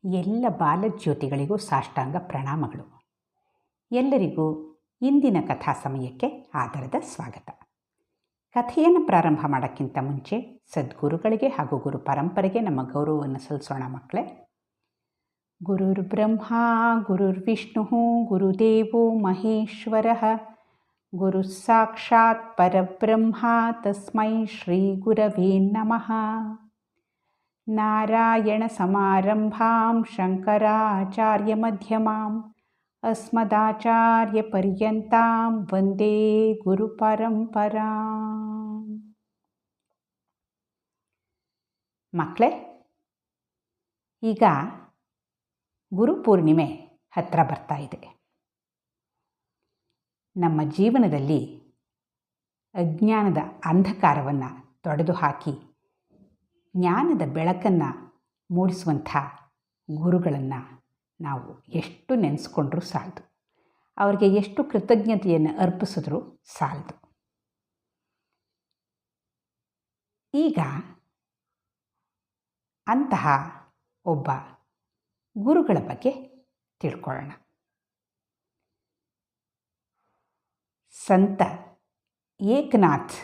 ಎಲ್ಲ ಬಾಲಜ್ಯೋತಿಗಳಿಗೂ ಸಾಷ್ಟಾಂಗ ಪ್ರಣಾಮಗಳು. ಎಲ್ಲರಿಗೂ ಇಂದಿನ ಕಥಾ ಸಮಯಕ್ಕೆ ಆಧಾರದ ಸ್ವಾಗತ. ಕಥೆಯನ್ನು ಪ್ರಾರಂಭ ಮಾಡೋಕ್ಕಿಂತ ಮುಂಚೆ ಸದ್ಗುರುಗಳಿಗೆ ಹಾಗೂ ಗುರು ಪರಂಪರೆಗೆ ನಮ್ಮ ಗೌರವವನ್ನು ಸಲ್ಲಿಸೋಣ ಮಕ್ಕಳೇ. ಗುರುರ್ ಬ್ರಹ್ಮ ಗುರುರ್ ವಿಷ್ಣು ಗುರುದೇವೋ ಮಹೇಶ್ವರ ಗುರು ಸಾಕ್ಷಾತ್ ಪರಬ್ರಹ್ಮ ತಸ್ಮೈ ಶ್ರೀ ಗುರವೇ ನಮಃ. ನಾರಾಯಣ ಸಮಾರಂಭಾಂ ಶಂಕರಾಚಾರ್ಯ ಮಧ್ಯಮಾಂ ಅಸ್ಮದಾಚಾರ್ಯ ಪರ್ಯಂತಾಂ ವಂದೇ ಗುರು ಪರಂಪರಾಂ. ಮಕ್ಕಳೇ, ಈಗ ಗುರುಪೂರ್ಣಿಮೆ ಹತ್ತಿರ ಬರ್ತಾ ಇದೆ. ನಮ್ಮ ಜೀವನದಲ್ಲಿ ಅಜ್ಞಾನದ ಅಂಧಕಾರವನ್ನು ತೊಡೆದು ಹಾಕಿ ಜ್ಞಾನದ ಬೆಳಕನ್ನು ಮೂಡಿಸುವಂಥ ಗುರುಗಳನ್ನು ನಾವು ಎಷ್ಟು ನೆನೆಸ್ಕೊಂಡ್ರೂ ಸಾಲದು, ಅವರಿಗೆ ಎಷ್ಟು ಕೃತಜ್ಞತೆಯನ್ನು ಅರ್ಪಿಸಿದ್ರೂ ಸಾಲದು. ಈಗ ಅಂತಹ ಒಬ್ಬ ಗುರುಗಳ ಬಗ್ಗೆ ತಿಳ್ಕೊಳ್ಳೋಣ. ಸಂತ ಏಕನಾಥ್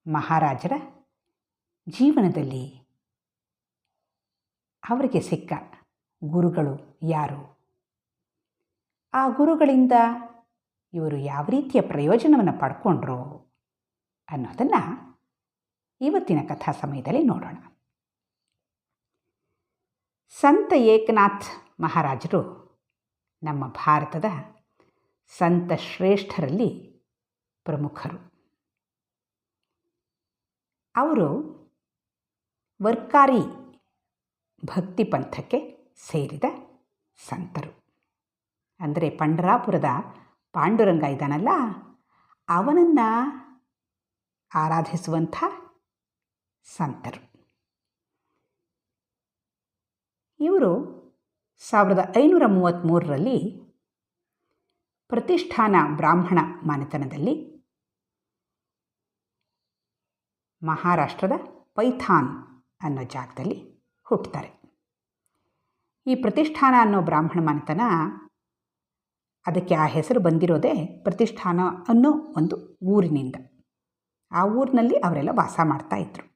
ಮಹಾರಾಜರ ಜೀವನದಲ್ಲಿ ಅವರಿಗೆ ಸಿಕ್ಕ ಗುರುಗಳು ಯಾರು, ಆ ಗುರುಗಳಿಂದ ಇವರು ಯಾವ ರೀತಿಯ ಪ್ರಯೋಜನವನ್ನು ಪಡ್ಕೊಂಡ್ರು ಅನ್ನೋದನ್ನು ಇವತ್ತಿನ ಕಥಾ ಸಮಯದಲ್ಲಿ ನೋಡೋಣ. ಸಂತ ಏಕನಾಥ್ ಮಹಾರಾಜರು ನಮ್ಮ ಭಾರತದ ಸಂತ ಶ್ರೇಷ್ಠರಲ್ಲಿ ಪ್ರಮುಖರು. ಅವರು ವರ್ಕಾರಿ ಭಕ್ತಿ ಪಂಥಕ್ಕೆ ಸೇರಿದ ಸಂತರು. ಅಂದರೆ ಪಂಢರಾಪುರದ ಪಾಂಡುರಂಗ ಇದ್ದಾನಲ್ಲ, ಅವನನ್ನು ಆರಾಧಿಸುವಂಥ ಸಂತರು. ಇವರು 1533ರಲ್ಲಿ ಪ್ರತಿಷ್ಠಾನ ಬ್ರಾಹ್ಮಣ ಮನೆತನದಲ್ಲಿ ಮಹಾರಾಷ್ಟ್ರದ ಪೈಥಾನ್ ಅನ್ನೋ ಜಾಗದಲ್ಲಿ ಹುಟ್ಟುತ್ತಾರೆ. ಈ ಪ್ರತಿಷ್ಠಾನ ಅನ್ನೋ ಬ್ರಾಹ್ಮಣ ಮನೆತನ, ಅದಕ್ಕೆ ಆ ಹೆಸರು ಬಂದಿರೋದೇ ಪ್ರತಿಷ್ಠಾನ ಅನ್ನೋ ಒಂದು ಊರಿನಿಂದ. ಆ ಊರಿನಲ್ಲಿ ಅವರೆಲ್ಲ ವಾಸ ಮಾಡ್ತಾಯಿದ್ರು.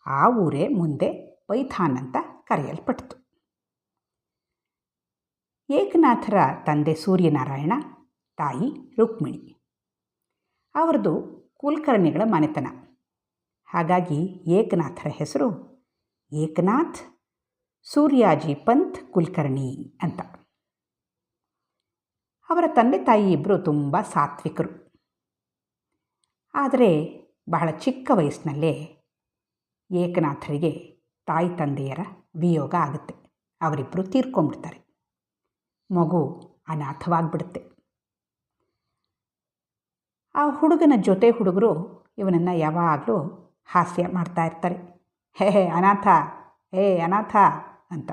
ಆ ಊರೇ ಮುಂದೆ ಪೈಥಾನ್ ಅಂತ ಕರೆಯಲ್ಪಟ್ಟಿತು. ಏಕನಾಥರ ತಂದೆ ಸೂರ್ಯನಾರಾಯಣ, ತಾಯಿ ರುಕ್ಮಿಣಿ. ಅವರದು ಕುಲಕರ್ಣಿಗಳ ಮನೆತನ. ಹಾಗಾಗಿ ಏಕನಾಥರ ಹೆಸರು ಏಕನಾಥ್ ಸೂರ್ಯಾಜಿ ಪಂತ್ ಕುಲಕರ್ಣಿ ಅಂತ. ಅವರ ತಂದೆ ತಾಯಿ ಇಬ್ಬರು ತುಂಬ ಸಾತ್ವಿಕರು. ಆದರೆ ಬಹಳ ಚಿಕ್ಕ ವಯಸ್ಸಿನಲ್ಲೇ ಏಕನಾಥರಿಗೆ ತಾಯಿ ತಂದೆಯರ ವಿಯೋಗ ಆಗುತ್ತೆ. ಅವರಿಬ್ಬರು ತೀರ್ಕೊಂಡ್ಬಿಡ್ತಾರೆ. ಮಗು ಅನಾಥವಾಗಿಬಿಡುತ್ತೆ. ಆ ಹುಡುಗನ ಜೊತೆ ಹುಡುಗರು ಇವನನ್ನು ಯಾವಾಗಲೂ ಹಾಸ್ಯ ಮಾಡ್ತಾ ಇರ್ತಾರೆ. ಹೇ ಅನಾಥ, ಅನಾಥ ಅಂತ.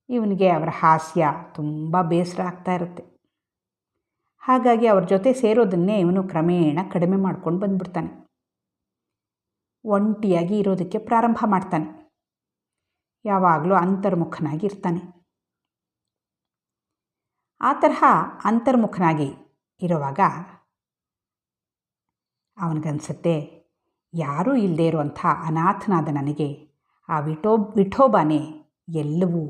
ಇವನಿಗೆ ಅವರ ಹಾಸ್ಯ ತುಂಬ ಬೇಸರ ಆಗ್ತಾ ಇರುತ್ತೆ. ಹಾಗಾಗಿ ಅವ್ರ ಜೊತೆ ಸೇರೋದನ್ನೇ ಇವನು ಕ್ರಮೇಣ ಕಡಿಮೆ ಮಾಡ್ಕೊಂಡು ಬಂದ್ಬಿಡ್ತಾನೆ. ಒಂಟಿಯಾಗಿ ಇರೋದಕ್ಕೆ ಪ್ರಾರಂಭ ಮಾಡ್ತಾನೆ. ಯಾವಾಗಲೂ ಅಂತರ್ಮುಖನಾಗಿ ಇರ್ತಾನೆ. ಆ ತರಹ ಅಂತರ್ಮುಖನಾಗಿ ಇರುವಾಗ ಅವನಿಗನ್ಸುತ್ತೆ, ಯಾರೂ ಇಲ್ಲದೇ ಇರುವಂಥ ಅನಾಥನಾದ ನನಗೆ ಆ ವಿಠೋಬಾನೇ ಎಲ್ಲವೂ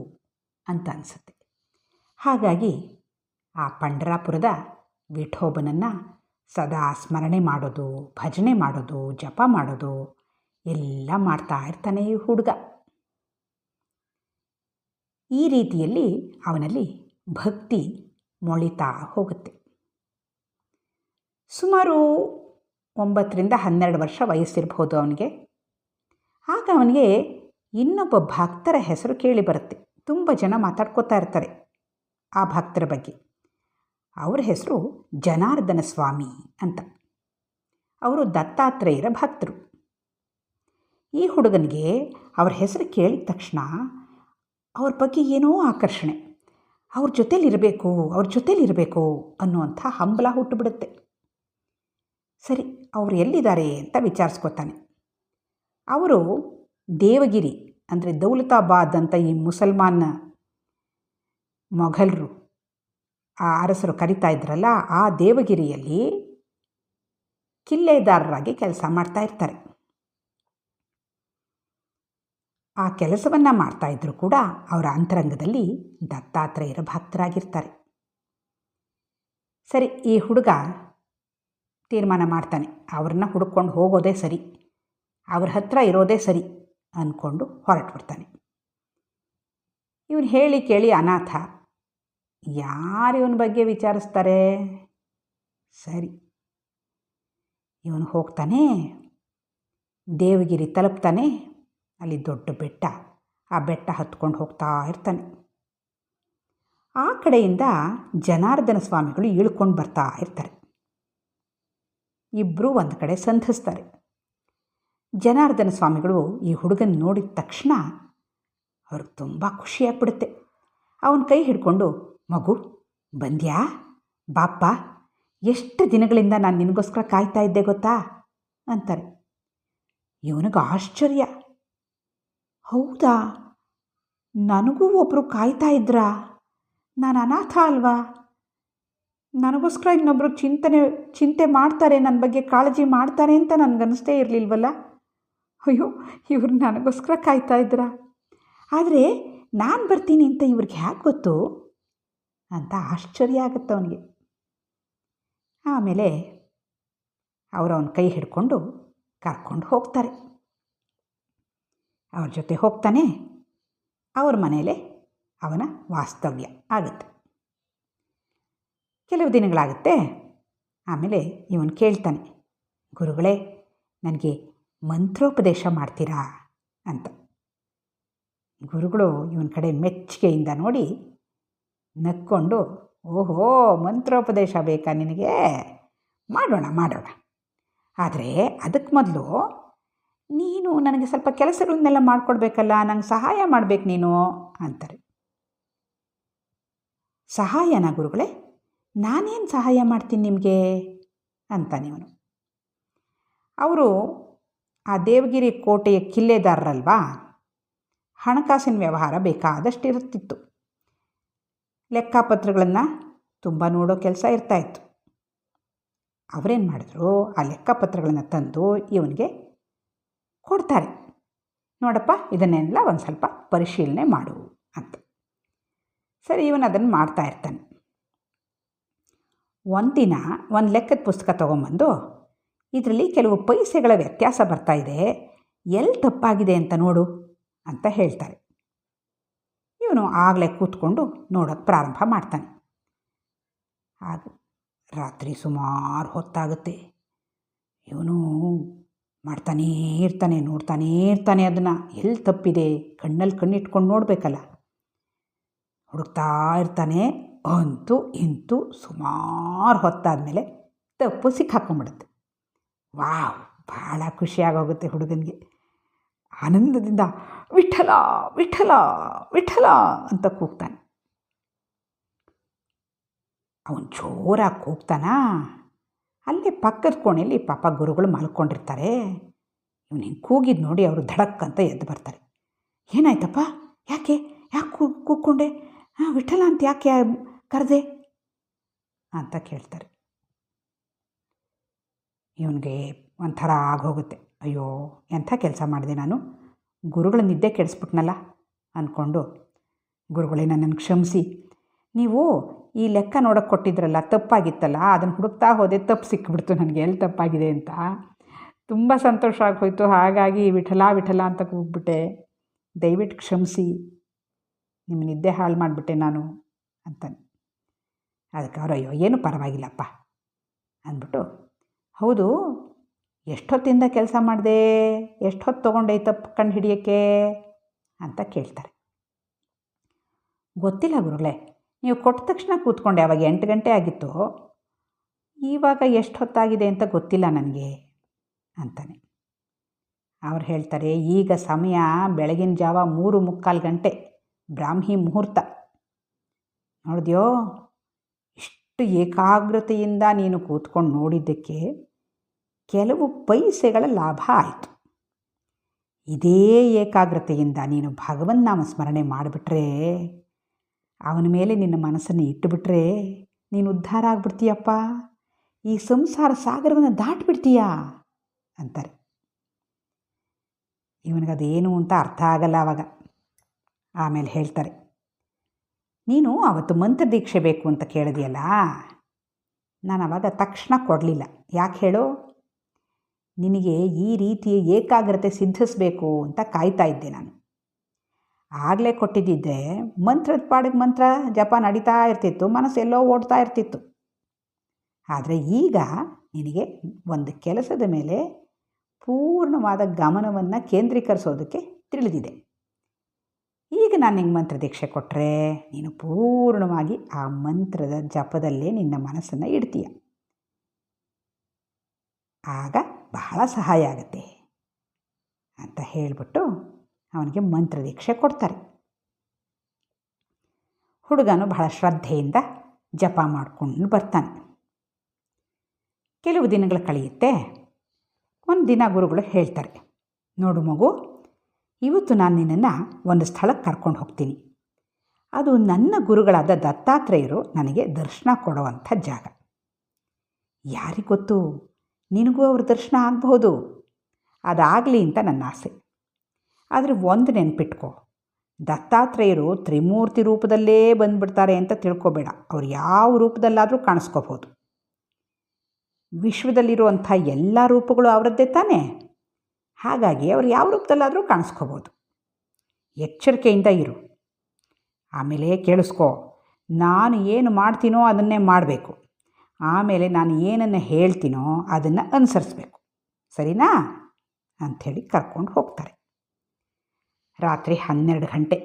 ಅಂತ ಅನಿಸುತ್ತೆ. ಹಾಗಾಗಿ ಆ ಪಂಢರಾಪುರದ ವಿಠೋಬನನ್ನು ಸದಾ ಸ್ಮರಣೆ ಮಾಡೋದು, ಭಜನೆ ಮಾಡೋದು, ಜಪ ಮಾಡೋದು ಎಲ್ಲ ಮಾಡ್ತಾ ಇರ್ತಾನೆ ಈ ಹುಡುಗ. ಈ ರೀತಿಯಲ್ಲಿ ಅವನಲ್ಲಿ ಭಕ್ತಿ ಮೊಳಿತಾ ಹೋಗುತ್ತೆ. ಸುಮಾರು 9ರಿಂದ 12 ವರ್ಷ ವಯಸ್ಸಿರ್ಬೋದು ಅವನಿಗೆ. ಆಗ ಅವನಿಗೆ ಇನ್ನೊಬ್ಬ ಭಕ್ತರ ಹೆಸರು ಕೇಳಿ ಬರುತ್ತೆ. ತುಂಬ ಜನ ಮಾತಾಡ್ಕೋತಾ ಇರ್ತಾರೆ ಆ ಭಕ್ತರ ಬಗ್ಗೆ. ಅವರ ಹೆಸರು ಜನಾರ್ದನ ಸ್ವಾಮಿ ಅಂತ. ಅವರು ದತ್ತಾತ್ರೇಯರ ಭಕ್ತರು. ಈ ಹುಡುಗನಿಗೆ ಅವ್ರ ಹೆಸರು ಕೇಳಿದ ತಕ್ಷಣ ಅವ್ರ ಬಗ್ಗೆ ಏನೋ ಆಕರ್ಷಣೆ, ಅವ್ರ ಜೊತೇಲಿರಬೇಕು ಅನ್ನುವಂಥ ಹಂಬಲ ಹುಟ್ಟುಬಿಡುತ್ತೆ. ಸರಿ, ಅವರು ಎಲ್ಲಿದ್ದಾರೆ ಅಂತ ವಿಚಾರಿಸ್ಕೊತಾನೆ. ಅವರು ದೇವಗಿರಿ ಅಂದರೆ ದೌಲತಾಬಾದ್ ಅಂತ ಈ ಮುಸಲ್ಮಾನ ಮೊಘಲರು ಆ ಅರಸರು ಕರಿತಾ ಇದ್ರಲ್ಲ, ಆ ದೇವಗಿರಿಯಲ್ಲಿ ಕಿಲ್ಲೆದಾರರಾಗಿ ಕೆಲಸ ಮಾಡ್ತಾ ಇರ್ತಾರೆ. ಆ ಕೆಲಸವನ್ನು ಮಾಡ್ತಾಯಿದ್ರು ಕೂಡ ಅವರ ಅಂತರಂಗದಲ್ಲಿ ದತ್ತಾತ್ರೇಯರ ಭಕ್ತರಾಗಿರ್ತಾರೆ. ಸರಿ, ಈ ಹುಡುಗ ತೀರ್ಮಾನ ಮಾಡ್ತಾನೆ, ಅವ್ರನ್ನ ಹುಡುಕೊಂಡು ಹೋಗೋದೇ ಸರಿ, ಅವ್ರ ಹತ್ರ ಇರೋದೇ ಸರಿ ಅಂದ್ಕೊಂಡು ಹೊರಟುಬಿಡ್ತಾನೆ. ಇವನು ಹೇಳಿ ಕೇಳಿ ಅನಾಥ, ಯಾರು ಇವನ ಬಗ್ಗೆ ವಿಚಾರಿಸ್ತಾರೆ? ಸರಿ, ಇವನು ಹೋಗ್ತಾನೆ, ದೇವಗಿರಿ ತಲುಪ್ತಾನೆ. ಅಲ್ಲಿ ದೊಡ್ಡ ಬೆಟ್ಟ, ಆ ಬೆಟ್ಟ ಹತ್ಕೊಂಡು ಹೋಗ್ತಾ ಇರ್ತಾನೆ. ಆ ಕಡೆಯಿಂದ ಜನಾರ್ದನ ಸ್ವಾಮಿಗಳು ಇಳ್ಕೊಂಡು ಬರ್ತಾ ಇರ್ತಾರೆ. ಇಬ್ಬರೂ ಒಂದು ಕಡೆ ಸಂಧಿಸ್ತಾರೆ. ಜನಾರ್ದನ ಸ್ವಾಮಿಗಳು ಈ ಹುಡುಗನ ನೋಡಿದ ತಕ್ಷಣ ಅವ್ರಿಗೆ ತುಂಬ ಖುಷಿಯಾಗ್ಬಿಡುತ್ತೆ. ಅವನ ಕೈ ಹಿಡ್ಕೊಂಡು, ಮಗು ಬಂದ್ಯಾ, ಬಾಪ್ಪ, ಎಷ್ಟು ದಿನಗಳಿಂದ ನಾನು ನಿನಗೋಸ್ಕರ ಕಾಯ್ತಾ ಇದ್ದೆ ಗೊತ್ತಾ ಅಂತಾರೆ. ಇವನಿಗೆ ಆಶ್ಚರ್ಯ, ಹೌದಾ, ನನಗೂ ಒಬ್ಬರು ಕಾಯ್ತಾ ಇದ್ರಾ? ನಾನು ಅನಾಥ ಅಲ್ವಾ? ನನಗೋಸ್ಕರ ಇನ್ನೊಬ್ಬರು ಚಿಂತೆ ಮಾಡ್ತಾರೆ, ನನ್ನ ಬಗ್ಗೆ ಕಾಳಜಿ ಮಾಡ್ತಾರೆ ಅಂತ ನನಗನ್ನಿಸ್ತೇ ಇರಲಿಲ್ವಲ್ಲ. ಅಯ್ಯೋ, ಇವ್ರು ನನಗೋಸ್ಕರ ಕಾಯ್ತಾ ಇದ್ರಾ? ಆದರೆ ನಾನು ಬರ್ತೀನಿ ಅಂತ ಇವ್ರಿಗೆ ಹೇಗೆ ಗೊತ್ತು ಅಂತ ಆಶ್ಚರ್ಯ ಆಗುತ್ತೆ ಅವನಿಗೆ. ಆಮೇಲೆ ಅವನ ಕೈ ಹಿಡ್ಕೊಂಡು ಕರ್ಕೊಂಡು ಹೋಗ್ತಾರೆ. ಅವ್ರ ಜೊತೆ ಹೋಗ್ತಾನೆ. ಅವ್ರ ಮನೆಯಲ್ಲೇ ಅವನ ವಾಸ್ತವ್ಯ ಆಗುತ್ತೆ. ಕೆಲವು ದಿನಗಳಾಗುತ್ತೆ. ಆಮೇಲೆ ಇವನು ಕೇಳ್ತಾನೆ, ಗುರುಗಳೇ, ನನಗೆ ಮಂತ್ರೋಪದೇಶ ಮಾಡ್ತೀರಾ ಅಂತ. ಗುರುಗಳು ಇವನ ಕಡೆ ಮೆಚ್ಚುಗೆಯಿಂದ ನೋಡಿ ನಕ್ಕೊಂಡು, ಓಹೋ, ಮಂತ್ರೋಪದೇಶ ಬೇಕಾ ನಿನಗೆ? ಮಾಡೋಣ ಮಾಡೋಣ, ಆದರೆ ಅದಕ್ಕೆ ಮೊದಲು ನೀನು ನನಗೆ ಸ್ವಲ್ಪ ಕೆಲಸಗಳನ್ನೆಲ್ಲ ಮಾಡಿಕೊಡ್ಬೇಕಲ್ಲ, ನಂಗೆ ಸಹಾಯ ಮಾಡಬೇಕು ನೀನು ಅಂತಾರೆ. ಸಹಾಯನಾ ಗುರುಗಳೇ? ನಾನೇನು ಸಹಾಯ ಮಾಡ್ತೀನಿ ನಿಮಗೆ ಅಂತಾನೆ ಅವನು. ಅವರು ಆ ದೇವಗಿರಿ ಕೋಟೆಯ ಕಿಲ್ಲೆದಾರರಲ್ವಾ, ಹಣಕಾಸಿನ ವ್ಯವಹಾರ ಬೇಕಾದಷ್ಟು ಇರುತ್ತಿತ್ತು. ಲೆಕ್ಕಪತ್ರಗಳನ್ನು ತುಂಬ ನೋಡೋ ಕೆಲಸ ಇರ್ತಾಯಿತ್ತು. ಅವರೇನು ಮಾಡಿದ್ರು, ಆ ಲೆಕ್ಕಪತ್ರಗಳನ್ನು ತಂದು ಇವನಿಗೆ ಕೊಡ್ತಾರೆ. ನೋಡಪ್ಪ, ಇದನ್ನೆಲ್ಲ ಒಂದು ಸ್ವಲ್ಪ ಪರಿಶೀಲನೆ ಮಾಡು ಅಂತ. ಸರಿ, ಇವನು ಅದನ್ನು ಮಾಡ್ತಾ ಇರ್ತಾನೆ. ಒಂದಿನ ಒಂದು ಲೆಕ್ಕದ ಪುಸ್ತಕ ತೊಗೊಂಬಂದು, ಇದರಲ್ಲಿ ಕೆಲವು ಪೈಸೆಗಳ ವ್ಯತ್ಯಾಸ ಬರ್ತಾಯಿದೆ, ಎಲ್ಲಿ ತಪ್ಪಾಗಿದೆ ಅಂತ ನೋಡು ಅಂತ ಹೇಳ್ತಾರೆ. ಇವನು ಆಗಲೇ ಕೂತ್ಕೊಂಡು ನೋಡೋಕ್ಕೆ ಪ್ರಾರಂಭ ಮಾಡ್ತಾನೆ. ಆಗ ರಾತ್ರಿ ಸುಮಾರು ಹೊತ್ತಾಗುತ್ತೆ. ಇವನು ಮಾಡ್ತಾನೇ ಇರ್ತಾನೆ, ನೋಡ್ತಾನೇ ಇರ್ತಾನೆ. ಅದನ್ನು ಎಲ್ಲಿ ತಪ್ಪಿದೆ, ಕಣ್ಣಲ್ಲಿ ಕಣ್ಣಿಟ್ಕೊಂಡು ನೋಡಬೇಕಲ್ಲ, ಹುಡುಕ್ತಾ ಇರ್ತಾನೆ. ಅಂತೂ ಇಂತೂ ಸುಮಾರು ಹೊತ್ತಾದಮೇಲೆ ತಪ್ಪು ಸಿಕ್ಕಾಕೊಂಡ್ಬಿಡುತ್ತೆ. ವಾವ್, ಭಾಳ ಖುಷಿಯಾಗೋಗುತ್ತೆ ಹುಡುಗನಿಗೆ. ಆನಂದದಿಂದ ವಿಠಲ ವಿಠಲ ವಿಠಲ ಅಂತ ಕೂಗ್ತಾನೆ. ಅವನು ಜೋರಾಗಿ ಕೂಗ್ತಾನ. ಅಲ್ಲೇ ಪಕ್ಕದ ಕೋಣೆಯಲ್ಲಿ ಪಾಪ ಗುರುಗಳು ಮಲ್ಕೊಂಡಿರ್ತಾರೆ. ಇವನು ಹಿಂಗೆ ಕೂಗಿದ್ದು ನೋಡಿ ಅವರು ಧಡಕ್ಕಂತ ಎದ್ದು ಬರ್ತಾರೆ. ಏನಾಯ್ತಪ್ಪ, ಯಾಕೆ ಕೂಗ್ಕೊಂಡೆ? ವಿಠಲ ಅಂತ ಯಾಕೆ ಕರೆದೆ ಅಂತ ಕೇಳ್ತಾರೆ. ಇವನಿಗೆ ಒಂಥರ ಆಗೋಗುತ್ತೆ. ಅಯ್ಯೋ, ಎಂಥ ಕೆಲಸ ಮಾಡಿದೆ ನಾನು, ಗುರುಗಳ ನಿದ್ದೆ ಕೆಡಿಸ್ಬಿಟ್ನಲ್ಲ ಅಂದ್ಕೊಂಡು, ಗುರುಗಳೇ ನನ್ನನ್ನು ಕ್ಷಮಿಸಿ, ನೀವು ಈ ಲೆಕ್ಕ ನೋಡೋಕ್ಕೆ ಕೊಟ್ಟಿದ್ರಲ್ಲ, ತಪ್ಪಾಗಿತ್ತಲ್ಲ, ಅದನ್ನು ಹುಡುಕ್ತಾ ಹೋದೆ, ತಪ್ಪು ಸಿಕ್ಕಿಬಿಡ್ತು ನನಗೆ, ಎಲ್ಲಿ ತಪ್ಪಾಗಿದೆ ಅಂತ. ತುಂಬ ಸಂತೋಷ ಆಗೋಯ್ತು, ಹಾಗಾಗಿ ವಿಠಲ ವಿಠಲ ಅಂತ ಕೂಗ್ಬಿಟ್ಟೆ, ದಯವಿಟ್ಟು ಕ್ಷಮಿಸಿ, ನಿಮ್ಮ ನಿದ್ದೆ ಹಾಳು ಮಾಡಿಬಿಟ್ಟೆ ನಾನು ಅಂತಾನೆ. ಅದಕ್ಕೆ ಅವರು, ಅಯ್ಯೋ ಏನು ಪರವಾಗಿಲ್ಲಪ್ಪ ಅಂದ್ಬಿಟ್ಟು, ಹೌದು ಎಷ್ಟೊತ್ತಿಂದ ಕೆಲಸ ಮಾಡಿದೆ, ಎಷ್ಟೊತ್ತು ತೊಗೊಂಡೆ ತಪ್ಪು ಕಂಡು ಹಿಡಿಯೋಕ್ಕೆ ಅಂತ ಕೇಳ್ತಾರೆ. ಗೊತ್ತಿಲ್ಲ ಗುರುಗಳೇ, ನೀವು ಕೊಟ್ಟ ತಕ್ಷಣ ಕೂತ್ಕೊಂಡೆ, ಆವಾಗ 8 ಗಂಟೆ ಆಗಿತ್ತು, ಇವಾಗ ಎಷ್ಟು ಹೊತ್ತಾಗಿದೆ ಅಂತ ಗೊತ್ತಿಲ್ಲ ನನಗೆ ಅಂತಾನೆ. ಅವ್ರು ಹೇಳ್ತಾರೆ, ಈಗ ಸಮಯ ಬೆಳಗಿನ ಜಾವ 3:45 ಗಂಟೆ, ಬ್ರಾಹ್ಮಿ ಮುಹೂರ್ತ. ನೋಡಿದ್ಯೋ, ಇಷ್ಟು ಏಕಾಗ್ರತೆಯಿಂದ ನೀನು ಕೂತ್ಕೊಂಡು ನೋಡಿದ್ದಕ್ಕೆ ಕೆಲವು ಪೈಸೆಗಳ ಲಾಭ ಆಯಿತು. ಇದೇ ಏಕಾಗ್ರತೆಯಿಂದ ನೀನು ಭಗವನ್ನಾಮ ಸ್ಮರಣೆ ಮಾಡಿಬಿಟ್ರೆ, ಅವನ ಮೇಲೆ ನಿನ್ನ ಮನಸ್ಸನ್ನು ಇಟ್ಟುಬಿಟ್ರೆ ನೀನು ಉದ್ಧಾರ ಆಗ್ಬಿಡ್ತೀಯಪ್ಪ, ಈ ಸಂಸಾರ ಸಾಗರವನ್ನು ದಾಟಿಬಿಡ್ತೀಯ ಅಂತಾರೆ. ಇವನಿಗದೇನು ಅಂತ ಅರ್ಥ ಆಗಲ್ಲ ಆವಾಗ. ಆಮೇಲೆ ಹೇಳ್ತಾರೆ, ನೀನು ಅವತ್ತು ಮಂತ್ರ ದೀಕ್ಷೆ ಬೇಕು ಅಂತ ಕೇಳಿದೆಯಲ್ಲ, ನಾನು ಆವಾಗ ತಕ್ಷಣ ಕೊಡಲಿಲ್ಲ. ಯಾಕೆ ಹೇಳು? ನಿನಗೆ ಈ ರೀತಿಯ ಏಕಾಗ್ರತೆ ಸಿದ್ಧಿಸಬೇಕು ಅಂತ ಕಾಯ್ತಾ ಇದ್ದೆ ನಾನು. ಆಗಲೇ ಕೊಟ್ಟಿದ್ದಿದ್ದೆ ಮಂತ್ರದ ಪಾಡಿಗೆ ಮಂತ್ರ ಜಪ ನಡೀತಾ ಇರ್ತಿತ್ತು, ಮನಸ್ಸೆಲ್ಲೋ ಓಡ್ತಾ ಇರ್ತಿತ್ತು. ಆದರೆ ಈಗ ನಿನಗೆ ಒಂದು ಕೆಲಸದ ಮೇಲೆ ಪೂರ್ಣವಾದ ಗಮನವನ್ನು ಕೇಂದ್ರೀಕರಿಸೋದಕ್ಕೆ ತಿಳಿದಿದೆ. ಈಗ ನಾನು ನಿಂಗೆ ಮಂತ್ರ ದೀಕ್ಷೆ ಕೊಟ್ಟರೆ ನೀನು ಪೂರ್ಣವಾಗಿ ಆ ಮಂತ್ರದ ಜಪದಲ್ಲೇ ನಿನ್ನ ಮನಸ್ಸನ್ನು ಇಡ್ತೀಯ. ಆಗ ಬಹಳ ಸಹಾಯ ಆಗುತ್ತೆ ಅಂತ ಹೇಳಿಬಿಟ್ಟು ಅವನಿಗೆ ಮಂತ್ರ ದೀಕ್ಷೆ ಕೊಡ್ತಾರೆ. ಹುಡುಗನು ಬಹಳ ಶ್ರದ್ಧೆಯಿಂದ ಜಪ ಮಾಡಿಕೊಂಡು ಬರ್ತಾನೆ. ಕೆಲವು ದಿನಗಳು ಕಳೆಯುತ್ತೆ. ಒಂದು ದಿನ ಗುರುಗಳು ಹೇಳ್ತಾರೆ, ನೋಡು ಮಗು, ಇವತ್ತು ನಾನು ನಿನ್ನನ್ನು ಒಂದು ಸ್ಥಳಕ್ಕೆ ಕರ್ಕೊಂಡು ಹೋಗ್ತೀನಿ. ಅದು ನನ್ನ ಗುರುಗಳಾದ ದತ್ತಾತ್ರೇಯರು ನನಗೆ ದರ್ಶನ ಕೊಡುವಂಥ ಜಾಗ. ಯಾರಿಗೊತ್ತು, ನಿನಗೂ ಅವ್ರ ದರ್ಶನ ಆಗಬಹುದು. ಅದಾಗಲಿ ಅಂತ ನನ್ನ ಆಸೆ. ಆದರೆ ಒಂದು ನೆನಪಿಟ್ಕೋ, ದತ್ತಾತ್ರೇಯರು ತ್ರಿಮೂರ್ತಿ ರೂಪದಲ್ಲೇ ಬಂದುಬಿಡ್ತಾರೆ ಅಂತ ತಿಳ್ಕೊಬೇಡ. ಅವ್ರು ಯಾವ ರೂಪದಲ್ಲಾದರೂ ಕಾಣಿಸ್ಕೋಬೋದು. ವಿಶ್ವದಲ್ಲಿರುವಂಥ ಎಲ್ಲ ರೂಪಗಳು ಅವರದ್ದೇ ತಾನೇ. ಹಾಗಾಗಿ ಅವ್ರು ಯಾವ ರೂಪದಲ್ಲಾದರೂ ಕಾಣಿಸ್ಕೋಬೋದು. ಎಚ್ಚರಿಕೆಯಿಂದ ಇರು. ಆಮೇಲೆ ಕೇಳಿಸ್ಕೋ, ನಾನು ಏನು ಮಾಡ್ತೀನೋ ಅದನ್ನೇ ಮಾಡಬೇಕು. ಆಮೇಲೆ ನಾನು ಏನನ್ನು ಹೇಳ್ತೀನೋ ಅದನ್ನು ಅನುಸರಿಸ್ಬೇಕು, ಸರಿನಾ ಅಂಥೇಳಿ ಕರ್ಕೊಂಡು ಹೋಗ್ತಾರೆ. ರಾತ್ರಿ 12 ಗಂಟೆ,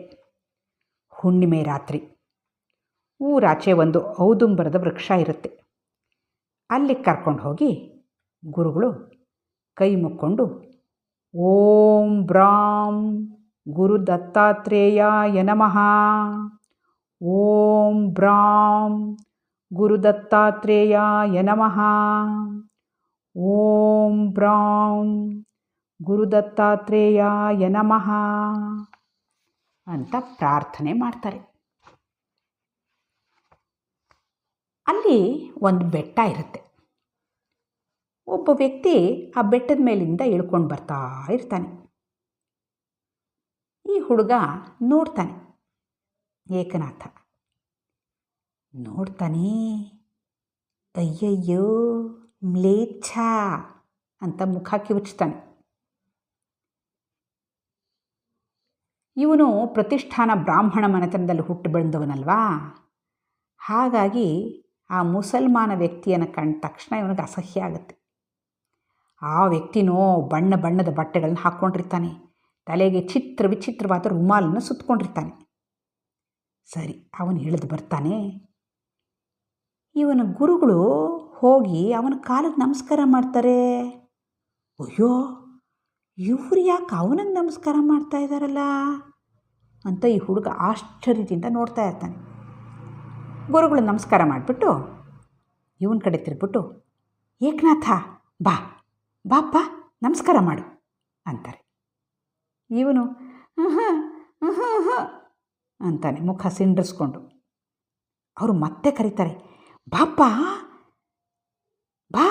ಹುಣ್ಣಿಮೆ ರಾತ್ರಿ. ಊರಾಚೆ ಒಂದು ಔದುಂಬರದ ವೃಕ್ಷ ಇರುತ್ತೆ. ಅಲ್ಲಿಗೆ ಕರ್ಕೊಂಡು ಹೋಗಿ ಗುರುಗಳು ಕೈ ಮುಕ್ಕೊಂಡು, ಓಂ ಬ್ರಾಂ ಗುರು ದತ್ತಾತ್ರೇಯಾಯ ನಮಃ, ಓಂ ಬ್ರಾಂ ಗುರು ದತ್ತಾತ್ರೇಯಾಯ ನಮಃ, ಓಂ ಬ್ರಾಂ ಗುರು ದತ್ತಾತ್ರೇಯಾಯ ನಮಃ ಅಂತ ಪ್ರಾರ್ಥನೆ ಮಾಡ್ತಾರೆ. ಅಲ್ಲಿ ಒಂದು ಬೆಟ್ಟ ಇರುತ್ತೆ. ಒಬ್ಬ ವ್ಯಕ್ತಿ ಆ ಬೆಟ್ಟದ ಮೇಲಿಂದ ಇಳ್ಕೊಂಡು ಬರ್ತಾ ಇರ್ತಾನೆ. ಈ ಹುಡುಗ ನೋಡ್ತಾನೆ, ಏಕನಾಥ ನೋಡ್ತಾನೆ. ಅಯ್ಯಯ್ಯೋ ಮ್ಲೇಚ್ಛ ಅಂತ ಮುಖ ಕಿವುಚ್ತಾನೆ. ಇವನು ಪ್ರತಿಷ್ಠಾನ ಬ್ರಾಹ್ಮಣ ಮನೆತನದಲ್ಲಿ ಹುಟ್ಟು ಬೆಳೆದವನಲ್ವಾ. ಹಾಗಾಗಿ ಆ ಮುಸಲ್ಮಾನ ವ್ಯಕ್ತಿಯನ್ನು ಕಂಡ ತಕ್ಷಣ ಇವನಿಗೆ ಅಸಹ್ಯ ಆಗುತ್ತೆ. ಆ ವ್ಯಕ್ತಿನೋ ಬಣ್ಣ ಬಣ್ಣದ ಬಟ್ಟೆಗಳನ್ನ ಹಾಕ್ಕೊಂಡಿರ್ತಾನೆ, ತಲೆಗೆ ಚಿತ್ರ ವಿಚಿತ್ರವಾದ ರುಮಾಲನ್ನು ಸುತ್ತಕೊಂಡಿರ್ತಾನೆ. ಸರಿ, ಅವನು ಇಳಿದು ಬರ್ತಾನೆ. ಇವನ ಗುರುಗಳು ಹೋಗಿ ಅವನ ಕಾಲಿಗೆ ನಮಸ್ಕಾರ ಮಾಡ್ತಾರೆ. ಅಯ್ಯೋ, ಇವ್ರು ಯಾಕೆ ಅವನಿಗೆ ನಮಸ್ಕಾರ ಮಾಡ್ತಾ ಇದ್ದಾರಲ್ಲ ಅಂತ ಈ ಹುಡುಗ ಆಶ್ಚರ್ಯದಿಂದ ನೋಡ್ತಾ ಇರ್ತಾನೆ. ಗುರುಗಳು ನಮಸ್ಕಾರ ಮಾಡಿಬಿಟ್ಟು ಇವನ ಕಡೆ ತಿರುಗ್ಬಿಟ್ಟು, ಏಕನಾಥ ಬಾ ಬಾಪ್ಪ ನಮಸ್ಕಾರ ಮಾಡು ಅಂತಾರೆ. ಇವನು ಅಂತಾನೆ ಮುಖ ಸಿಂಡರಿಸ್ಕೊಂಡು. ಅವರು ಮತ್ತೆ ಕರೀತಾರೆ, ಬಾಪ್ಪ ಬಾ,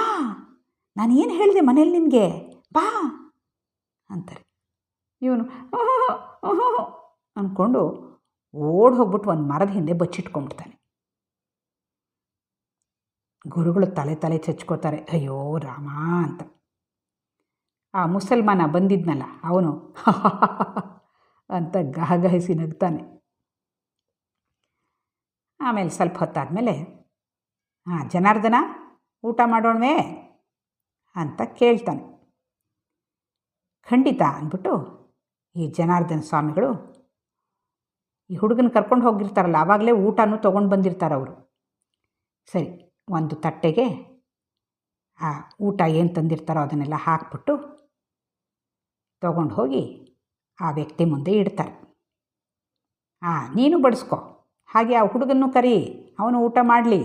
ನಾನೇನು ಹೇಳಿದೆ ಮನೇಲಿ ನಿನಗೆ, ಬಾ ಅಂತಾರೆ. ಇವನು ಅಂದ್ಕೊಂಡು ಓಡಿ ಹೋಗ್ಬಿಟ್ಟು ಒಂದು ಮರದ ಹಿಂದೆ ಬಚ್ಚಿಟ್ಕೊಂಡ್ಬಿಡ್ತಾನೆ. ಗುರುಗಳು ತಲೆ ಚಚ್ಕೋತಾರೆ, ಅಯ್ಯೋ ರಾಮ ಅಂತ. ಆ ಮುಸಲ್ಮಾನ ಬಂದಿದ್ನಲ್ಲ ಅವನು ಅಂತ ಗಹಗಹಿಸಿ ನಗ್ತಾನೆ. ಆಮೇಲೆ ಸ್ವಲ್ಪ ಹೊತ್ತಾದಮೇಲೆ, ಜನಾರ್ದನ ಊಟ ಮಾಡೋಣವೇ ಅಂತ ಕೇಳ್ತಾನೆ. ಖಂಡಿತ ಅಂದ್ಬಿಟ್ಟು ಈ ಜನಾರ್ದನ ಸ್ವಾಮಿಗಳು ಈ ಹುಡುಗನ ಕರ್ಕೊಂಡು ಹೋಗಿರ್ತಾರಲ್ಲ, ಆವಾಗಲೇ ಊಟನೂ ತೊಗೊಂಡು ಬಂದಿರ್ತಾರೆ ಅವರು. ಸರಿ, ಒಂದು ತಟ್ಟೆಗೆ ಆ ಊಟ ಏನು ತಂದಿರ್ತಾರೋ ಅದನ್ನೆಲ್ಲ ಹಾಕ್ಬಿಟ್ಟು ತೊಗೊಂಡು ಹೋಗಿ ಆ ವ್ಯಕ್ತಿ ಮುಂದೆ ಇಡ್ತಾರೆ. ನೀನು ಬಡಿಸ್ಕೊ, ಹಾಗೆ ಆ ಹುಡುಗನ್ನು ಕರಿ, ಅವನು ಊಟ ಮಾಡಲಿ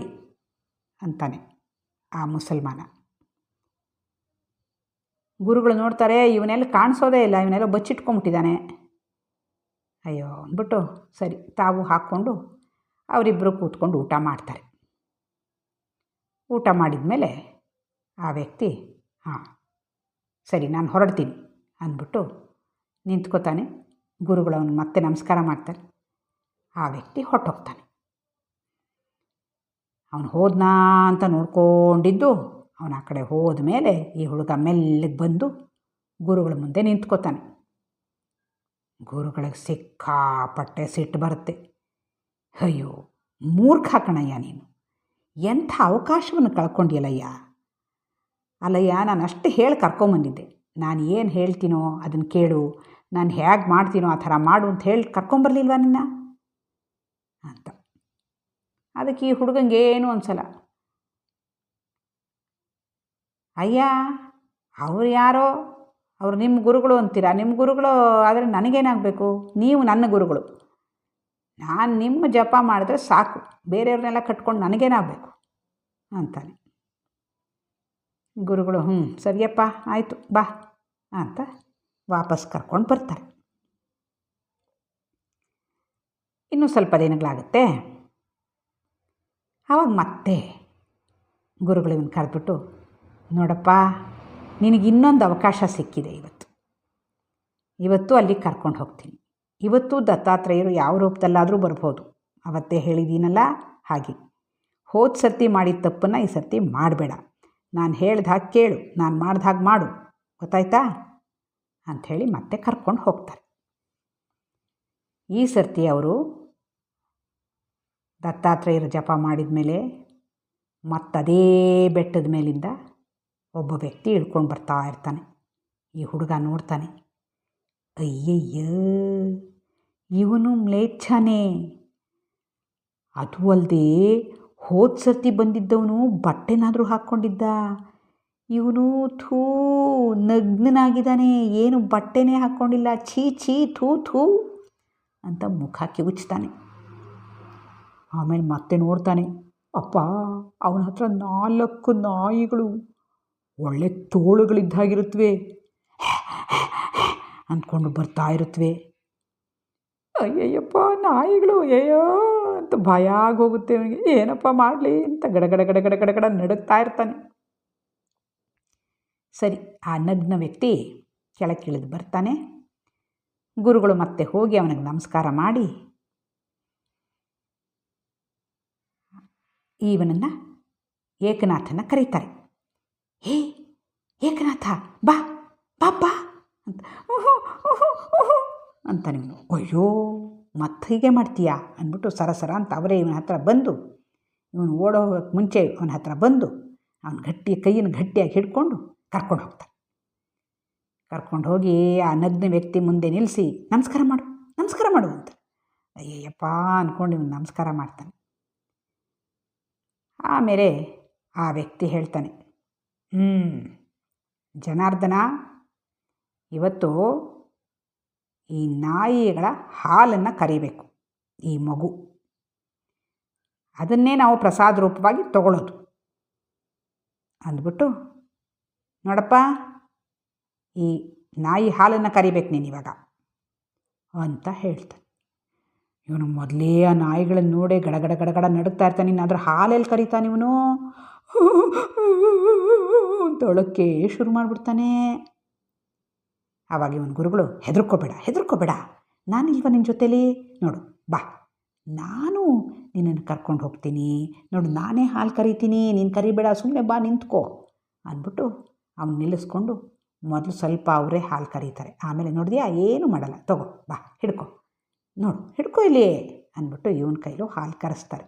ಅಂತಾನೆ ಆ ಮುಸಲ್ಮಾನ. ಗುರುಗಳು ನೋಡ್ತಾರೆ, ಇವನೆಲ್ಲ ಕಾಣಿಸೋದೇ ಇಲ್ಲ, ಇವನೆಲ್ಲ ಬಚ್ಚಿಟ್ಕೊಂಬಿಟ್ಟಿದ್ದಾನೆ. ಅಯ್ಯೋ ಅಂದ್ಬಿಟ್ಟು ಸರಿ ತಾವು ಹಾಕ್ಕೊಂಡು ಅವರಿಬ್ಬರು ಕೂತ್ಕೊಂಡು ಊಟ ಮಾಡ್ತಾರೆ. ಊಟ ಮಾಡಿದ ಮೇಲೆ ಆ ವ್ಯಕ್ತಿ ಹಾಂ ಸರಿ ನಾನು ಹೊರಡ್ತೀನಿ ಅಂದ್ಬಿಟ್ಟು ನಿಂತ್ಕೋತಾನೆ. ಗುರುಗಳು ಅವನು ಮತ್ತೆ ನಮಸ್ಕಾರ ಮಾಡ್ತಾರೆ. ಆ ವ್ಯಕ್ತಿ ಹೊರಟೋಗ್ತಾನೆ. ಅವನು ಹೋದ್ನಾ ಅಂತ ನೋಡ್ಕೊಂಡಿದ್ದು, ಅವನು ಆ ಕಡೆ ಹೋದ ಮೇಲೆ ಈ ಹುಡುಗ ಮೆಲ್ಲಗೆ ಬಂದು ಗುರುಗಳ ಮುಂದೆ ನಿಂತ್ಕೋತಾನೆ. ಗುರುಗಳಿಗೆ ಸಿಕ್ಕಾಪಟ್ಟೆ ಸಿಟ್ಟು ಬರುತ್ತೆ. ಅಯ್ಯೋ ಮೂರ್ಖ ಕಣಯ್ಯ ನೀನು, ಎಂಥ ಅವಕಾಶವನ್ನು ಕಳ್ಕೊಂಡಿಯಲ್ಲಯ್ಯ. ಅಲ್ಲಯ್ಯ, ನಾನು ಅಷ್ಟು ಹೇಳಿ ಕರ್ಕೊಂಬಂದಿದ್ದೆ. ನಾನು ಏನು ಹೇಳ್ತೀನೋ ಅದನ್ನು ಕೇಳು, ನಾನು ಹೇಗೆ ಮಾಡ್ತೀನೋ ಆ ಥರ ಮಾಡು ಅಂತ ಹೇಳಿ ಕರ್ಕೊಂಬರ್ಲಿಲ್ವ ನಿನ್ನ ಅಂತ. ಅದಕ್ಕೆ ಈ ಹುಡುಗಂಗೆ ಏನು ಅನ್ಸಲ್ಲ. ಅಯ್ಯ ಅವ್ರು ಯಾರೋ, ಅವ್ರು ನಿಮ್ಮ ಗುರುಗಳು ಅಂತೀರಾ, ನಿಮ್ಮ ಗುರುಗಳು ಆದರೆ ನನಗೇನಾಗಬೇಕು? ನೀವು ನನ್ನ ಗುರುಗಳು, ನಾನು ನಿಮ್ಮ ಜಪ ಮಾಡಿದ್ರೆ ಸಾಕು, ಬೇರೆಯವ್ರನ್ನೆಲ್ಲ ಕಟ್ಕೊಂಡು ನನಗೇನಾಗಬೇಕು ಅಂತಾನೆ. ಗುರುಗಳು ಸರಿಯಪ್ಪ ಆಯಿತು ಬಾ ಅಂತ ವಾಪಸ್ ಕರ್ಕೊಂಡು ಬರ್ತಾರೆ. ಇನ್ನೂ ಸ್ವಲ್ಪ ದಿನಗಳಾಗುತ್ತೆ. ಆವಾಗ ಮತ್ತೆ ಗುರುಗಳಿವನ್ನ ಕರೆದ್ಬಿಟ್ಟು, ನೋಡಪ್ಪ ನಿನಗೆ ಇನ್ನೊಂದು ಅವಕಾಶ ಸಿಕ್ಕಿದೆ. ಇವತ್ತು ಅಲ್ಲಿಗೆ ಕರ್ಕೊಂಡು ಹೋಗ್ತೀನಿ. ಇವತ್ತು ದತ್ತಾತ್ರೇಯರು ಯಾವ ರೂಪದಲ್ಲಾದರೂ ಬರ್ಬೋದು, ಅವತ್ತೇ ಹೇಳಿದ್ದೀನಲ್ಲ ಹಾಗೆ. ಹೋದ ಸರ್ತಿ ಮಾಡಿದ ತಪ್ಪನ್ನು ಈ ಸರ್ತಿ ಮಾಡಬೇಡ, ನಾನು ಹೇಳ್ದ ಹಾಗೆ ಕೇಳು, ನಾನು ಮಾಡ್ದ ಹಾಗೆ ಮಾಡು, ಗೊತ್ತಾಯ್ತಾ ಅಂಥೇಳಿ ಮತ್ತೆ ಕರ್ಕೊಂಡು ಹೋಗ್ತಾರೆ. ಈ ಸರ್ತಿ ಅವರು ದತ್ತಾತ್ರೇಯರ ಜಪ ಮಾಡಿದ ಮೇಲೆ ಮತ್ತದೇ ಬೆಟ್ಟದ ಮೇಲಿಂದ ಒಬ್ಬ ವ್ಯಕ್ತಿ ಇಳ್ಕೊಂಡು ಬರ್ತಾ ಇರ್ತಾನೆ. ಈ ಹುಡುಗ ನೋಡ್ತಾನೆ, ಅಯ್ಯಯ್ಯ ಇವನು ಮ್ಲೇಚ್ಛಾನೆ. ಅದು ಅಲ್ಲದೆ ಹೋದ ಸರ್ತಿ ಬಂದಿದ್ದವನು ಬಟ್ಟೆನಾದರೂ ಹಾಕ್ಕೊಂಡಿದ್ದ, ಇವನು ಥೂ ನಗ್ನನಾಗಿದ್ದಾನೆ, ಏನು ಬಟ್ಟೆನೇ ಹಾಕ್ಕೊಂಡಿಲ್ಲ, ಛೀ ಛೀ ಥೂ ಥೂ ಅಂತ ಮುಖ ಕಿವುಚ್ತಾನೆ. ಆಮೇಲೆ ಮತ್ತೆ ನೋಡ್ತಾನೆ, ಅಪ್ಪ ಅವನ ಹತ್ರ 4 ನಾಯಿಗಳು ಒಳ್ಳೆ ತೋಳುಗಳಿದ್ದಾಗಿರುತ್ತವೆ ಅಂದ್ಕೊಂಡು ಬರ್ತಾ ಇರುತ್ತವೆ. ಅಯ್ಯಯ್ಯಪ್ಪ ನಾಯಿಗಳು ಅಯ್ಯೋ ಅಂತ ಭಯ ಆಗೋಗುತ್ತೆ ಅವನಿಗೆ. ಏನಪ್ಪ ಮಾಡಲಿ ಅಂತ ಗಡಗಡ ಗಡಗಡ ಗಡಗಡ ನಡುಗ್ತಾ ಇರ್ತಾನೆ. ಸರಿ, ಆ ನಗ್ನ ವ್ಯಕ್ತಿ ಕೆಳಗಿಳಿದು ಬರ್ತಾನೆ. ಗುರುಗಳು ಮತ್ತೆ ಹೋಗಿ ಅವನಿಗೆ ನಮಸ್ಕಾರ ಮಾಡಿ ಇವನನ್ನು ಏಕನಾಥನ ಕರೀತಾರೆ. ಹೇ ಏಕನಾಥ ಬಾ ಬಾ ಬಾ ಅಂತ ಅಂತ ನೀವು, ಅಯ್ಯೋ ಮತ್ತೆ ಹೀಗೆ ಮಾಡ್ತೀಯಾ ಅಂದ್ಬಿಟ್ಟು ಸರಸರ ಅಂತ ಅವರೇ ಇವನ ಹತ್ರ ಬಂದು, ಇವನು ಓಡೋಗೋಕ್ಕೆ ಮುಂಚೆ ಅವನ ಹತ್ರ ಬಂದು ಅವನ ಕೈಯನ್ನು ಗಟ್ಟಿಯಾಗಿ ಹಿಡ್ಕೊಂಡು ಕರ್ಕೊಂಡು ಹೋಗ್ತಾರೆ. ಕರ್ಕೊಂಡು ಹೋಗಿ ಆ ನಗ್ನ ವ್ಯಕ್ತಿ ಮುಂದೆ ನಿಲ್ಲಿಸಿ ನಮಸ್ಕಾರ ಮಾಡು ಅಂತ. ಅಯ್ಯಯ್ಯಪ್ಪ ಅಂದ್ಕೊಂಡು ಇವನು ನಮಸ್ಕಾರ ಮಾಡ್ತಾನೆ. ಆಮೇಲೆ ಆ ವ್ಯಕ್ತಿ ಹೇಳ್ತಾನೆ, ಜನಾರ್ದನ, ಇವತ್ತು ಈ ನಾಯಿಗಳ ಹಾಲನ್ನು ಕರಿಬೇಕು ಈ ಮಗು, ಅದನ್ನೇ ನಾವು ಪ್ರಸಾದ ರೂಪವಾಗಿ ತಗೊಳ್ಳೋದು ಅಂದ್ಬಿಟ್ಟು, ನೋಡಪ್ಪ ಈ ನಾಯಿ ಹಾಲನ್ನು ಕರಿಬೇಕು ನೀನಿವಾಗ ಅಂತ ಹೇಳ್ತಾನೆ. ಇವನು ಮೊದಲೇ ಆ ನಾಯಿಗಳನ್ನು ನೋಡಿ ಗಡಗಡ ಗಡಗಡ ನಡುಗ್ತಾ ಇರ್ತಾನೆ. ಇನ್ನು ಅದ್ರ ಹಾಲೆಲ್ಲಿ ಕರೀತಾನೆ ಇವನು ತೊಳಕ್ಕೆ ಶುರು ಮಾಡಿಬಿಡ್ತಾನೆ. ಆವಾಗ ಇವನ ಗುರುಗಳು, ಹೆದರ್ಕೋಬೇಡ, ನಾನಿಲ್ವ ನಿನ್ನ ಜೊತೇಲಿ, ನೋಡು ಬಾ, ನಾನು ನಿನ್ನನ್ನು ಕರ್ಕೊಂಡು ಹೋಗ್ತೀನಿ, ನೋಡು ನಾನೇ ಹಾಲು ಕರಿತೀನಿ, ನೀನು ಕರಿಬೇಡ, ಸುಮ್ಮನೆ ಬಾ ನಿಂತ್ಕೋ ಅಂದ್ಬಿಟ್ಟು ಅವನು ನಿಲ್ಲಿಸ್ಕೊಂಡು ಮೊದಲು ಸ್ವಲ್ಪ ಅವರೇ ಹಾಲು ಕರೀತಾರೆ. ಆಮೇಲೆ ನೋಡಿದ್ಯಾ ಏನೂ ಮಾಡಲ್ಲ, ತಗೋ ಬಾ ಹಿಡ್ಕೊ ಇಲ್ಲಿ ಅಂದ್ಬಿಟ್ಟು ಇವನ ಕೈಲೂ ಹಾಲು ಕರೆಸ್ತಾರೆ.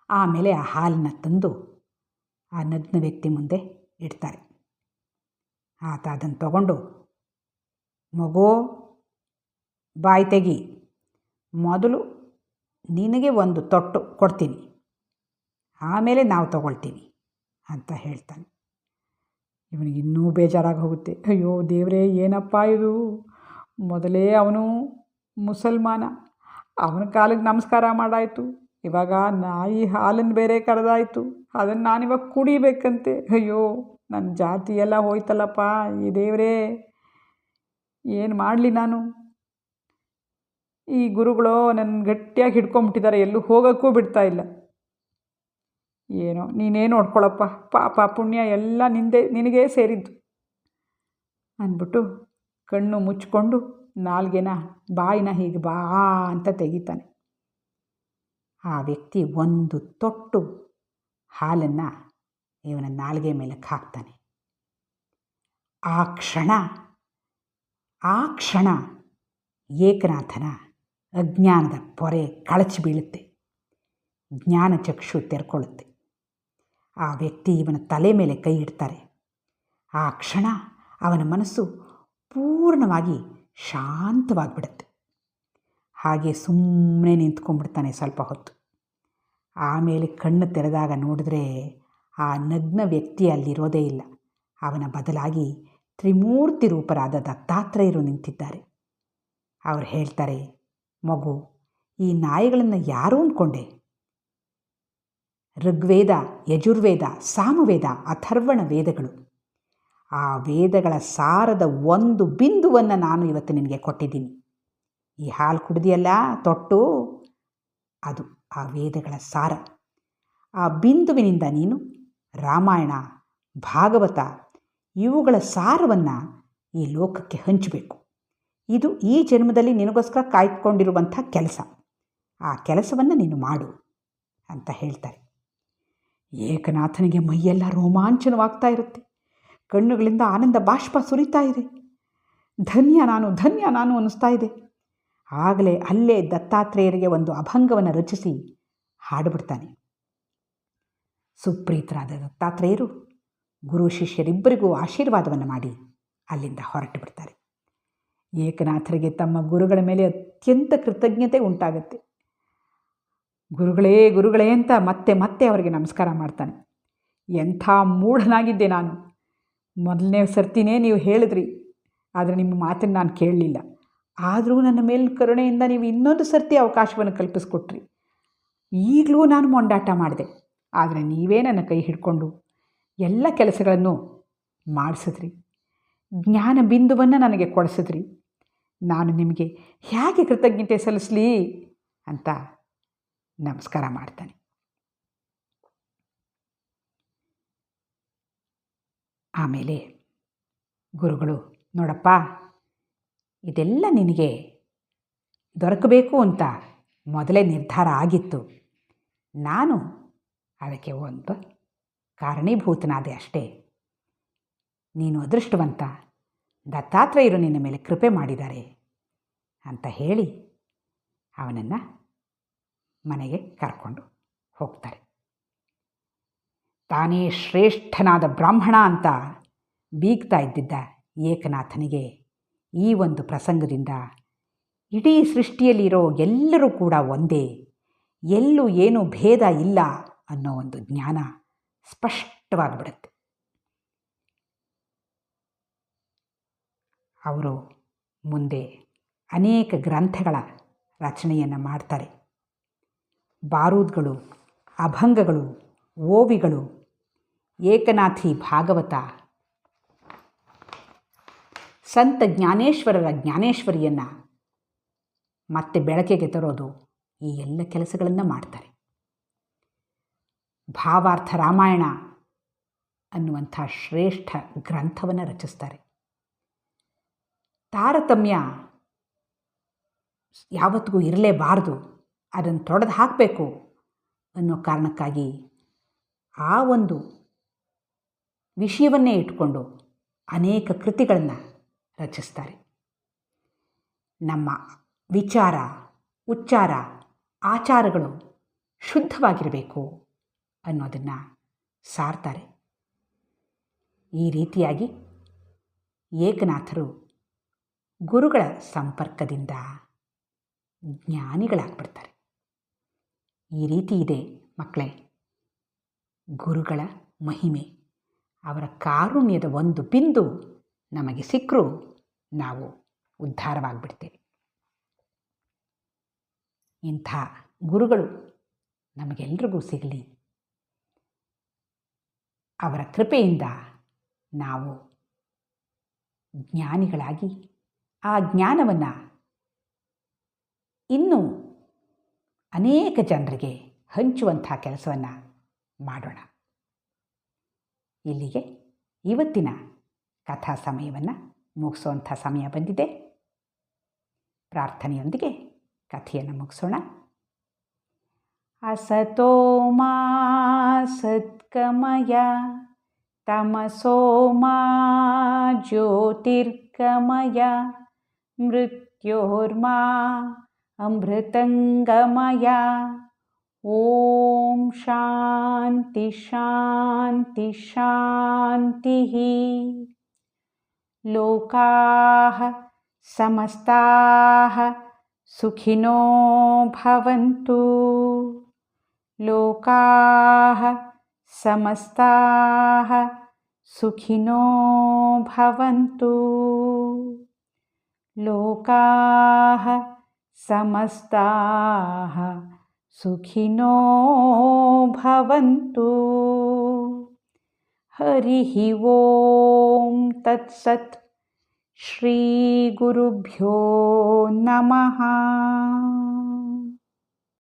ಆಮೇಲೆ ಆ ಹಾಲನ್ನ ತಂದು ಆ ನಗ್ನ ವ್ಯಕ್ತಿ ಮುಂದೆ ಇಡ್ತಾರೆ. ಆತ ಅದನ್ನು ತಗೊಂಡು, ಮಗು ಬಾಯಿ ತೆಗಿ, ಮೊದಲು ನಿನಗೆ ಒಂದು ತೊಟ್ಟು ಕೊಡ್ತೀನಿ, ಆಮೇಲೆ ನಾವು ತಗೊಳ್ತೀವಿ ಅಂತ ಹೇಳ್ತಾನೆ. ಇವನಿಗೆ ಇನ್ನೂ ಬೇಜಾರಾಗಿ ಹೋಗುತ್ತೆ. ಅಯ್ಯೋ ದೇವರೇ, ಏನಪ್ಪ ಇದು, ಮೊದಲೇ ಅವನು ಮುಸಲ್ಮಾನ, ಅವನ ಕಾಲಿಗೆ ನಮಸ್ಕಾರ ಮಾಡಾಯಿತು, ಇವಾಗ ನಾಯಿ ಹಾಲನ್ನು ಬೇರೆ ಕರೆದಾಯಿತು, ಅದನ್ನು ನಾನಿವಾಗ ಕುಡಿಬೇಕಂತೆ. ಅಯ್ಯೋ ನನ್ನ ಜಾತಿ ಎಲ್ಲ ಹೋಯ್ತಲ್ಲಪ್ಪ, ಈ ದೇವರೇ ಏನು ಮಾಡಲಿ ನಾನು. ಈ ಗುರುಗಳು ನನ್ನ ಗಟ್ಟಿಯಾಗಿ ಹಿಡ್ಕೊಂಬಿಟ್ಟಿದ್ದಾರೆ, ಎಲ್ಲೂ ಹೋಗೋಕ್ಕೂ ಬಿಡ್ತಾ ಇಲ್ಲ. ಏನೋ ನೀನೇನು ನೋಡ್ಕೊಳಪ್ಪ, ಪಾಪ ಪುಣ್ಯ ಎಲ್ಲ ನಿನಗೇ ಸೇರಿದ್ದು ಅಂದ್ಬಿಟ್ಟು ಕಣ್ಣು ಮುಚ್ಕೊಂಡು ಬಾಯಿನ ಹೀಗೆ ಬಾ ಅಂತ ತೆಗಿತಾನೆ. ಆ ವ್ಯಕ್ತಿ ಒಂದು ತೊಟ್ಟು ಹಾಲನ್ನು ಇವನ ನಾಲಿಗೆ ಮೇಲಕ್ಕೆ ಹಾಕ್ತಾನೆ. ಆ ಕ್ಷಣ ಏಕನಾಥನ ಅಜ್ಞಾನದ ಪೊರೆ ಕಳಚಿ ಬೀಳುತ್ತೆ, ಜ್ಞಾನ ಚಕ್ಷು ತೆರ್ಕೊಳ್ಳುತ್ತೆ. ಆ ವ್ಯಕ್ತಿ ಇವನ ತಲೆ ಮೇಲೆ ಕೈ ಇಡ್ತಾರೆ. ಆ ಕ್ಷಣ ಅವನ ಮನಸ್ಸು ಪೂರ್ಣವಾಗಿ ಶಾಂತವಾಗಿಬಿಡುತ್ತೆ. ಹಾಗೆ ಸುಮ್ಮನೆ ನಿಂತ್ಕೊಂಡ್ಬಿಡ್ತಾನೆ ಸ್ವಲ್ಪ ಹೊತ್ತು. ಆಮೇಲೆ ಕಣ್ಣು ತೆರೆದಾಗ ನೋಡಿದ್ರೆ ಆ ನಗ್ನ ವ್ಯಕ್ತಿ ಅಲ್ಲಿರೋದೇ ಇಲ್ಲ. ಅವನ ಬದಲಾಗಿ ತ್ರಿಮೂರ್ತಿ ರೂಪರಾದ ದತ್ತಾತ್ರೇಯರು ನಿಂತಿದ್ದಾರೆ. ಅವರು ಹೇಳ್ತಾರೆ, ಮಗು, ಈ ನಾಯಿಗಳನ್ನು ಯಾರು ಅಂದ್ಕೊಂಡೆ? ಋಗ್ವೇದ, ಯಜುರ್ವೇದ, ಸಾಮವೇದ, ಅಥರ್ವಣ ವೇದಗಳು, ಆ ವೇದಗಳ ಸಾರದ ಒಂದು ಬಿಂದುವನ್ನು ನಾನು ಇವತ್ತು ನಿನಗೆ ಕೊಟ್ಟಿದ್ದೀನಿ. ಈ ಹಾಲು ಕುಡಿದಿಯಲ್ಲ ತೊಟ್ಟು, ಅದು ಆ ವೇದಗಳ ಸಾರ. ಆ ಬಿಂದುವಿನಿಂದ ನೀನು ರಾಮಾಯಣ, ಭಾಗವತ ಇವುಗಳ ಸಾರವನ್ನು ಈ ಲೋಕಕ್ಕೆ ಹಂಚಬೇಕು. ಇದು ಈ ಜನ್ಮದಲ್ಲಿ ನಿನಗೋಸ್ಕರ ಕಾಯ್ದುಕೊಂಡಿರುವಂಥ ಕೆಲಸ. ಆ ಕೆಲಸವನ್ನು ನೀನು ಮಾಡು ಅಂತ ಹೇಳ್ತಾರೆ. ಏಕನಾಥನಿಗೆ ಮೈಯೆಲ್ಲ ರೋಮಾಂಚನವಾಗ್ತಾ ಇರುತ್ತೆ. ಕಣ್ಣುಗಳಿಂದ ಆನಂದ ಬಾಷ್ಪ ಸುರಿತಾ ಇದೆ. ಧನ್ಯ ನಾನು ಅನ್ನಿಸ್ತಾ ಇದೆ. ಆಗಲೇ ಅಲ್ಲೇ ದತ್ತಾತ್ರೇಯರಿಗೆ ಒಂದು ಅಭಂಗವನ್ನು ರಚಿಸಿ ಹಾಡಿಬಿಡ್ತಾನೆ. ಸುಪ್ರೀತರಾದ ದತ್ತಾತ್ರೇಯರು ಗುರು ಶಿಷ್ಯರಿಬ್ಬರಿಗೂ ಆಶೀರ್ವಾದವನ್ನು ಮಾಡಿ ಅಲ್ಲಿಂದ ಹೊರಟು ಬಿಡ್ತಾರೆ. ಏಕನಾಥರಿಗೆ ತಮ್ಮ ಗುರುಗಳ ಮೇಲೆ ಅತ್ಯಂತ ಕೃತಜ್ಞತೆ ಉಂಟಾಗುತ್ತೆ. ಗುರುಗಳೇ ಅಂತ ಮತ್ತೆ ಅವರಿಗೆ ನಮಸ್ಕಾರ ಮಾಡ್ತಾನೆ. ಎಂಥ ಮೂಢನಾಗಿದ್ದೆ ನಾನು. ಮೊದಲನೇ ಸರ್ತಿನೇ ನೀವು ಹೇಳಿದ್ರಿ, ಆದರೆ ನಿಮ್ಮ ಮಾತನ್ನು ನಾನು ಕೇಳಲಿಲ್ಲ. ಆದರೂ ನನ್ನ ಮೇಲಿನ ಕರುಣೆಯಿಂದ ನೀವು ಇನ್ನೊಂದು ಸರ್ತಿ ಅವಕಾಶವನ್ನು ಕಲ್ಪಿಸ್ಕೊಟ್ರಿ. ಈಗಲೂ ನಾನು ಮೊಂಡಾಟ ಮಾಡಿದೆ, ಆದರೆ ನೀವೇ ನನ್ನ ಕೈ ಹಿಡ್ಕೊಂಡು ಎಲ್ಲ ಕೆಲಸಗಳನ್ನು ಮಾಡಿಸಿದ್ರಿ. ಜ್ಞಾನ ಬಿಂದುವನ್ನು ನನಗೆ ಕೊಡಿಸಿದ್ರಿ. ನಾನು ನಿಮಗೆ ಹೇಗೆ ಕೃತಜ್ಞತೆ ಸಲ್ಲಿಸಲಿ ಅಂತ ನಮಸ್ಕಾರ ಮಾಡ್ತಾನೆ. ಆಮೇಲೆ ಗುರುಗಳು, ನೋಡಪ್ಪ, ಇದೆಲ್ಲ ನಿನಗೆ ದೊರಕಬೇಕು ಅಂತ ಮೊದಲೇ ನಿರ್ಧಾರ ಆಗಿತ್ತು. ನಾನು ಅದಕ್ಕೆ ಒಂದು ಕಾರಣೀಭೂತನಾದೆ ಅಷ್ಟೇ. ನೀನು ಅದೃಷ್ಟವಂತ, ದತ್ತಾತ್ರೇಯರು ನಿನ್ನ ಮೇಲೆ ಕೃಪೆ ಮಾಡಿದ್ದಾರೆ ಅಂತ ಹೇಳಿ ಅವನನ್ನು ಮನೆಗೆ ಕರ್ಕೊಂಡು ಹೋಗ್ತಾರೆ. ತಾನೇ ಶ್ರೇಷ್ಠನಾದ ಬ್ರಾಹ್ಮಣ ಅಂತ ಬೀಗ್ತಾ ಇದ್ದಿದ್ದ ಏಕನಾಥನಿಗೆ ಈ ಒಂದು ಪ್ರಸಂಗದಿಂದ ಇಡೀ ಸೃಷ್ಟಿಯಲ್ಲಿರೋ ಎಲ್ಲರೂ ಕೂಡ ಒಂದೇ, ಎಲ್ಲೂ ಏನೂ ಭೇದ ಇಲ್ಲ ಅನ್ನೋ ಒಂದು ಜ್ಞಾನ ಸ್ಪಷ್ಟವಾಗಿಬಿಡುತ್ತೆ. ಅವರು ಮುಂದೆ ಅನೇಕ ಗ್ರಂಥಗಳ ರಚನೆಯನ್ನು ಮಾಡ್ತಾರೆ. ಬಾರೂದ್ಗಳು, ಅಭಂಗಗಳು, ಓವಿಗಳು, ಏಕನಾಥಿ ಭಾಗವತ, ಸಂತ ಜ್ಞಾನೇಶ್ವರರ ಜ್ಞಾನೇಶ್ವರಿಯನ್ನು ಮತ್ತೆ ಬೆಳಕಿಗೆ ತರೋದು, ಈ ಎಲ್ಲ ಕೆಲಸಗಳನ್ನು ಮಾಡ್ತಾರೆ. ಭಾವಾರ್ಥ ರಾಮಾಯಣ ಅನ್ನುವಂಥ ಶ್ರೇಷ್ಠ ಗ್ರಂಥವನ್ನು ರಚಿಸ್ತಾರೆ. ತಾರತಮ್ಯ ಯಾವತ್ತಿಗೂ ಇರಲೇಬಾರದು, ಅದನ್ನು ತೊಡೆದು ಹಾಕಬೇಕು ಅನ್ನೋ ಕಾರಣಕ್ಕಾಗಿ ಆ ಒಂದು ವಿಷಯವನ್ನೇ ಇಟ್ಕೊಂಡು ಅನೇಕ ಕೃತಿಗಳನ್ನು ರಚಿಸ್ತಾರೆ. ನಮ್ಮ ವಿಚಾರ, ಉಚ್ಚಾರ, ಆಚಾರಗಳು ಶುದ್ಧವಾಗಿರಬೇಕು ಅನ್ನೋದನ್ನು ಸಾರ್ತಾರೆ. ಈ ರೀತಿಯಾಗಿ ಏಕನಾಥರು ಗುರುಗಳ ಸಂಪರ್ಕದಿಂದ ಜ್ಞಾನಿಗಳಾಗ್ಬಿಡ್ತಾರೆ. ಈ ರೀತಿ ಇದೆ ಮಕ್ಕಳೇ ಗುರುಗಳ ಮಹಿಮೆ. ಅವರ ಕಾರುಣ್ಯದ ಒಂದು ಬಿಂದು ನಮಗೆ ಸಿಕ್ಕರೂ ನಾವು ಉದ್ಧಾರವಾಗಿಬಿಡ್ತೇವೆ. ಇಂಥ ಗುರುಗಳು ನಮಗೆಲ್ರಿಗೂ ಸಿಗಲಿ. ಅವರ ಕೃಪೆಯಿಂದ ನಾವು ಜ್ಞಾನಿಗಳಾಗಿ ಆ ಜ್ಞಾನವನ್ನು ಇನ್ನೂ ಅನೇಕ ಜನರಿಗೆ ಹಂಚುವಂಥ ಕೆಲಸವನ್ನು ಮಾಡೋಣ. ಇಲ್ಲಿಗೆ ಇವತ್ತಿನ ಕಥಾ ಸಮಯವನ್ನು ಮುಗಿಸೋವಂಥ ಸಮಯ ಬಂದಿದೆ. ಪ್ರಾರ್ಥನೆಯೊಂದಿಗೆ ಕಥೆಯನ್ನು ಮುಗಿಸೋಣ. ಅಸತೋ ಮಾ ಸದ್ಗಮಯ ತಮಸೋ ಮಾ ಜ್ಯೋತಿರ್ಗಮಯ ಮೃತ್ಯೋರ್ಮಾ ಅಮೃತಂಗಮಯ. ಓಂ ಶಾಂತಿ ಶಾಂತಿ ಶಾಂತಿ. ಲೋಕಾಃ ಸಮಸ್ತಾಃ ಸುಖಿನೋ ಭವಂತು. ಲೋಕಾಃ ಸಮಸ್ತಾಃ ಸುಖಿನೋ ಭವಂತು. ಲೋಕಾಃ ಸಮಸ್ತಾಃ ಸುಖಿನೋ ಭವಂತು. ಹರಿಃ ಓಂ ತತ್ಸತ್. ಶ್ರೀ ಗುರುಭ್ಯೋ ನಮಃ.